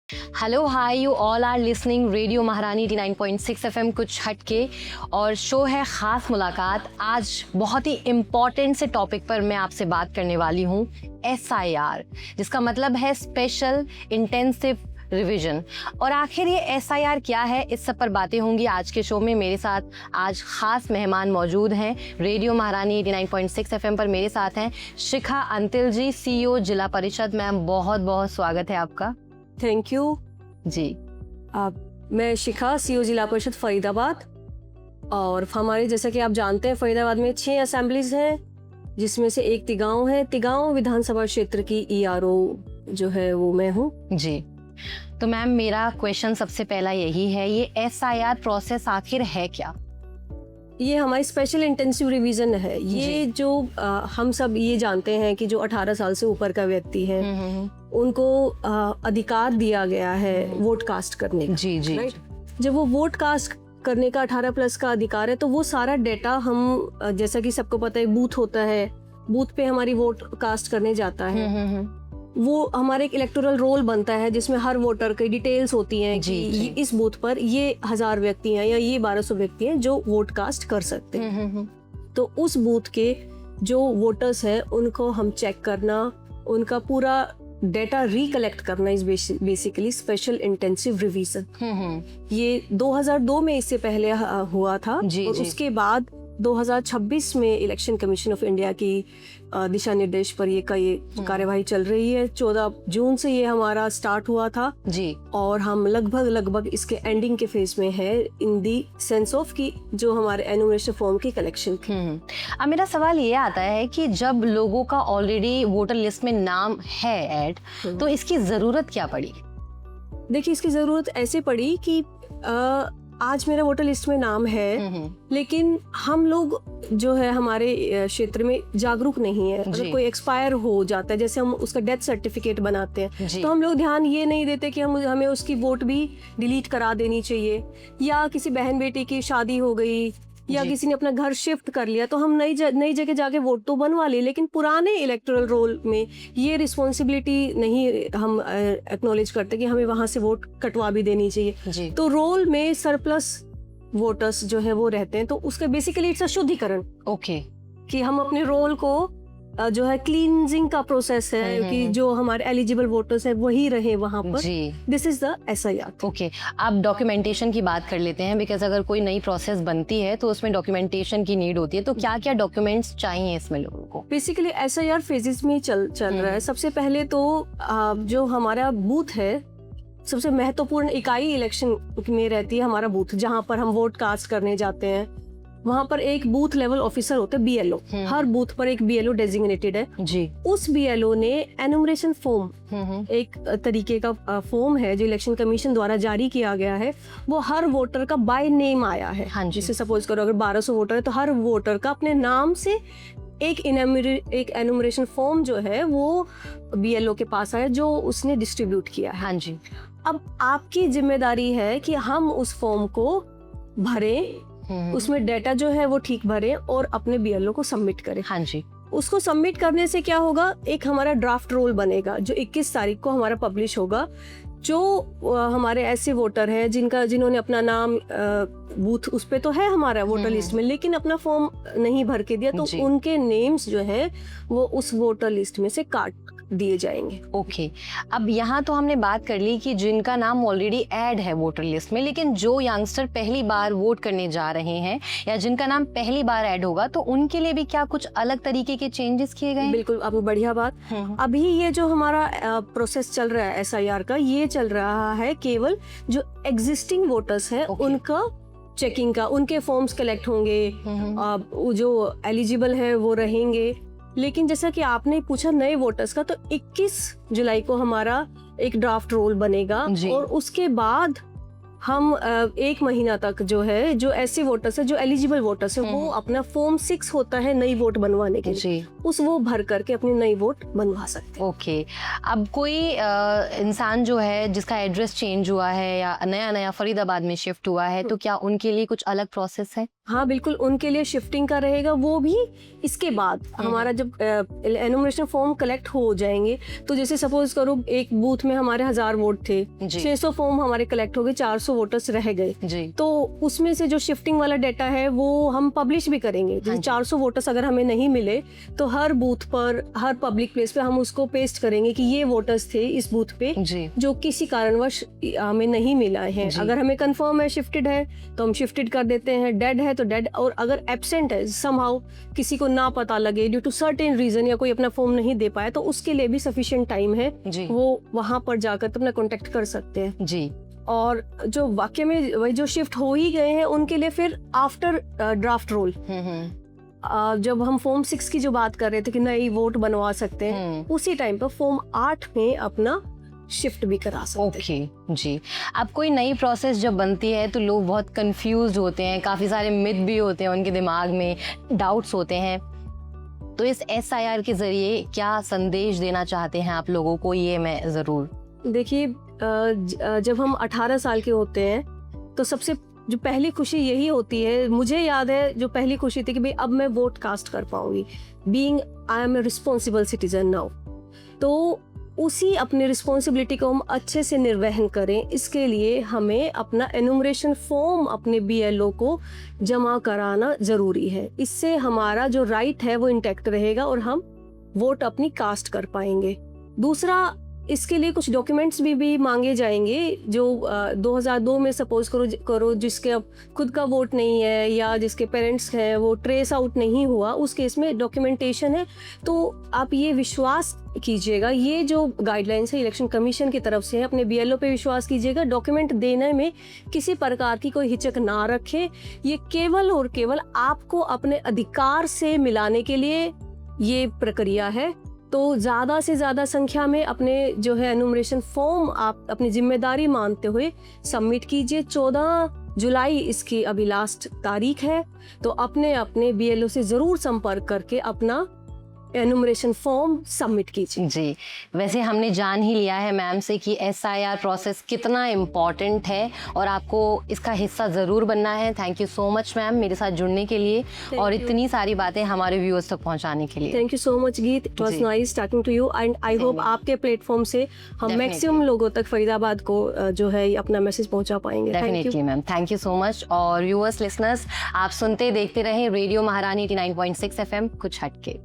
Hello hi, you all are listening radio Maharani 89.6 FM कुछ हटके, और शो है ख़ास मुलाकात। आज बहुत ही इम्पॉर्टेंट से टॉपिक पर मैं आपसे बात करने वाली हूँ, SIR, जिसका मतलब है स्पेशल इंटेंसिव रिवीजन। और आखिर ये SIR क्या है, इस सब पर बातें होंगी आज के शो में। मेरे साथ आज ख़ास मेहमान मौजूद हैं। रेडियो महारानी 89.6 एफएम पर मेरे साथ हैं शिखा अंतिल जी, CEO जिला परिषद। मैम, बहुत बहुत स्वागत है आपका। थैंक यू जी। मैं शिखा, CEO जिला परिषद फरीदाबाद। और हमारे, जैसा कि आप जानते हैं, फरीदाबाद में 6 असेंबलीज हैं, जिसमें से एक तिगांव है। तिगांव विधानसभा क्षेत्र की ERO जो है वो मैं हूँ। जी, तो मैम मेरा क्वेश्चन सबसे पहला यही है, ये SIR प्रोसेस आखिर है क्या? ये हमारी स्पेशल इंटेंसिव रिवीजन है। ये जो हम सब ये जानते हैं कि जो 18 साल से ऊपर का व्यक्ति है उनको अधिकार दिया गया है वोट कास्ट करने का। जी जी। राइट? जब वो वोट कास्ट करने का 18+ का अधिकार है, तो वो सारा डेटा हम, जैसा कि सबको पता है, बूथ होता है, बूथ पे हमारी वोट कास्ट करने जाता है। वो हमारे एक इलेक्टोरल रोल बनता है, जिसमें हर वोटर की डिटेल्स होती हैं कि इस बूथ पर ये 1000 व्यक्ति हैं या ये 1200 व्यक्ति हैं जो वोट कास्ट कर सकते हैं। तो उस बूथ के जो वोटर्स हैं उनको हम चेक करना, उनका पूरा डेटा रिकलेक्ट करना is basically special intensive revision. ये 2002 में इससे पहले हुआ था। और उसके बाद 2026 में इलेक्शन कमीशन ऑफ इंडिया की दिशा निर्देश पर ये कार्यवाही चल रही है। 14 जून से ये हमारा स्टार्ट हुआ था जी। और हम लगभग इसके एंडिंग के फेज में है, इन दी सेंस ऑफ कि जो हमारे एनुमरेशन फॉर्म की कलेक्शन थी। अब मेरा सवाल ये आता है कि जब लोगों का ऑलरेडी वोटर लिस्ट में नाम है ऐड, तो इसकी जरूरत क्या पड़ी? देखिए, इसकी जरूरत ऐसे पड़ी कि आज मेरा वोटर लिस्ट में नाम है, लेकिन हम लोग जो है हमारे क्षेत्र में जागरूक नहीं है। अगर कोई एक्सपायर हो जाता है, जैसे हम उसका डेथ सर्टिफिकेट बनाते हैं, तो हम लोग ध्यान ये नहीं देते कि हमें उसकी वोट भी डिलीट करा देनी चाहिए। या किसी बहन बेटी की शादी हो गई या किसी ने अपना घर शिफ्ट कर लिया, तो हम नई जगह जाके वोट तो बनवा ली, लेकिन पुराने इलेक्टोरल रोल में ये रिस्पॉन्सिबिलिटी नहीं हम एक्नॉलेज करते कि हमें वहां से वोट कटवा भी देनी चाहिए। तो रोल में सरप्लस वोटर्स जो है वो रहते हैं, तो उसका बेसिकली इट्स अ शुद्धिकरण। ओके। कि हम अपने रोल को जो है क्लींजिंग का प्रोसेस है कि जो हमारे एलिजिबल वोटर्स हैं वही रहे वहां पर। This is the SIR। Okay, आप डॉक्यूमेंटेशन की बात कर लेते हैं, बिकॉज अगर कोई नई प्रोसेस बनती है तो उसमें डॉक्यूमेंटेशन की नीड होती है। तो क्या क्या डॉक्यूमेंट्स चाहिए इसमें लोगों को? बेसिकली SIR फेजेस में चल रहा है। सबसे पहले तो जो हमारा बूथ है, सबसे महत्वपूर्ण इकाई इलेक्शन में रहती है हमारा बूथ, जहां पर हम वोट कास्ट करने जाते हैं। वहां पर एक बूथ लेवल ऑफिसर होते हैं, BLO। हर बूथ पर एक BLO डेजिग्नेटेड है जी। उस BLO ने एनुमरेशन फॉर्म, एक तरीके का फॉर्म है जो इलेक्शन कमीशन द्वारा जारी किया गया है, वो हर वोटर का बाय नेम आया है। जिसे सपोज करो अगर 1200 वोटर है, तो हर वोटर का अपने नाम से एक एनुमरेशन फॉर्म जो है वो BLO के पास आया, जो उसने डिस्ट्रीब्यूट किया है। हाँ जी। अब आपकी जिम्मेदारी है कि हम उस फॉर्म को भरें, उसमें डेटा जो है वो ठीक भरें और अपने BLO को सबमिट करें। हाँ जी। उसको सबमिट करने से क्या होगा, एक हमारा ड्राफ्ट रोल बनेगा जो 21 तारीख को हमारा पब्लिश होगा। जो हमारे ऐसे वोटर हैं जिन्होंने अपना नाम बूथ उस पे तो है हमारा वोटर लिस्ट में, लेकिन अपना फॉर्म नहीं भर के दिया, तो उनके नेम्स जो है वो उस वोटर लिस्ट में से काट दिए जाएंगे। ओके। अब यहाँ तो हमने बात कर ली कि जिनका नाम ऑलरेडी ऐड है वोटर लिस्ट में, लेकिन जो यंगस्टर पहली बार वोट करने जा रहे हैं या जिनका नाम पहली बार ऐड होगा, तो उनके लिए भी क्या कुछ अलग तरीके के चेंजेस किए गए? बिल्कुल, आपको बढ़िया बात। अभी ये जो हमारा प्रोसेस चल रहा है SIR का, ये चल रहा है केवल जो एग्जिस्टिंग वोटर्स हैं उनका चेकिंग का, उनके फॉर्म्स कलेक्ट होंगे, जो एलिजिबल है वो रहेंगे। लेकिन जैसा कि आपने पूछा नए वोटर्स का, तो 21 जुलाई को हमारा एक ड्राफ्ट रोल बनेगा और उसके बाद हम 1 महीना तक जो है, जो ऐसे वोटर्स है, जो एलिजिबल वोटर्स है, वो अपना फॉर्म 6 होता है नई वोट बनवाने के लिए, वो भर करके अपनी नई वोट बनवा सकते हैं। ओके। अब कोई इंसान जो है जिसका एड्रेस चेंज हुआ है या नया फरीदाबाद में शिफ्ट हुआ है, तो क्या उनके लिए कुछ अलग प्रोसेस है? हाँ बिल्कुल, उनके लिए शिफ्टिंग का रहेगा, वो भी इसके बाद हमारा जब एनुमरेशन फॉर्म कलेक्ट हो जाएंगे, तो जैसे सपोज करो एक बूथ में हमारे 1000 वोट थे, 600 फॉर्म हमारे कलेक्ट हो गए, 400 वोटर्स रह गए, तो उसमें से जो शिफ्टिंग वाला डाटा है वो हम पब्लिश भी करेंगे। जैसे 400 वोटर्स अगर हमें नहीं मिले तो हर बूथ पर, हर पब्लिक प्लेस पे हम उसको पेस्ट करेंगे कि ये वोटर्स थे इस बूथ पे जो किसी कारणवश हमें नहीं मिला है। अगर हमें कंफर्म है शिफ्टेड है तो हम शिफ्टेड कर देते हैं, डेड है तो डेड, और अगर एब्सेंट है समहाउ, किसी को ना पता लगे ड्यू टू सर्टेन रीजन या कोई अपना फॉर्म नहीं दे पाया, तो उसके लिए भी सफिशिएंट टाइम है, वो वहां पर जाकर तो अपना कांटेक्ट कर सकते हैं जी। और जो वाकई में वही जो शिफ्ट हो ही गए हैं उनके लिए फिर आफ्टर ड्राफ्ट रोल, जब हम फॉर्म 6 की जो बात कर रहे थे कि नई वोट बनवा सकते हैं, उसी टाइम पर फॉर्म 8 में अपना शिफ्ट भी करा सकते हैं। ओके जी। अब कोई नई प्रोसेस जब बनती है तो लोग बहुत कंफ्यूज होते हैं, काफ़ी सारे मिथ भी होते हैं उनके दिमाग में, डाउट्स होते हैं, तो इस SIR के ज़रिए क्या संदेश देना चाहते हैं आप लोगों को, ये मैं ज़रूर। देखिए, जब हम 18 साल के होते हैं तो सबसे जो पहली खुशी यही होती है, मुझे याद है जो पहली खुशी थी कि भाई अब मैं वोट कास्ट कर पाऊंगी, being I am a responsible citizen now. तो उसी अपनी रिस्पॉन्सिबिलिटी को हम अच्छे से निर्वहन करें, इसके लिए हमें अपना एनुमरेशन फॉर्म अपने BLO को जमा कराना ज़रूरी है। इससे हमारा जो राइट है वो इंटैक्ट रहेगा और हम वोट अपनी कास्ट कर पाएंगे। दूसरा, इसके लिए कुछ डॉक्यूमेंट्स भी मांगे जाएंगे जो 2002 में सपोज करो जिसके अब खुद का वोट नहीं है या जिसके पेरेंट्स हैं वो ट्रेस आउट नहीं हुआ, उस केस में डॉक्यूमेंटेशन है। तो आप ये विश्वास कीजिएगा, ये जो गाइडलाइंस है इलेक्शन कमीशन की तरफ से है, अपने BLO पे विश्वास कीजिएगा, डॉक्यूमेंट देने में किसी प्रकार की कोई हिचक ना रखें। ये केवल और केवल आपको अपने अधिकार से मिलाने के लिए ये प्रक्रिया है। तो ज़्यादा से ज़्यादा संख्या में अपने जो है एनुमरेशन फॉर्म आप अपनी जिम्मेदारी मानते हुए सबमिट कीजिए। 14 जुलाई इसकी अभी लास्ट तारीख है, तो अपने BLO से ज़रूर संपर्क करके अपना एनुमरेशन फॉर्म सबमिट कीजिए जी। वैसे हमने जान ही लिया है मैम से कि SIR प्रोसेस कितना इम्पॉर्टेंट है और आपको इसका हिस्सा ज़रूर बनना है। Thank you so much ma'am मेरे साथ जुड़ने के लिए और इतनी सारी बातें हमारे व्यूअर्स तक पहुंचाने के लिए। Thank you so much Geet, it was nice talking to you and I hope आपके प्लेटफॉर्म से हम मैक्सिमम लोगों तक फरीदाबाद को जो है अपना मैसेज पहुंचा पाएंगे। Definitely ma'am, thank you so much. और व्यूअर्स, लिसनर्स, आप सुनते देखते रहें रेडियो महारानी 89.6 FM कुछ हटके।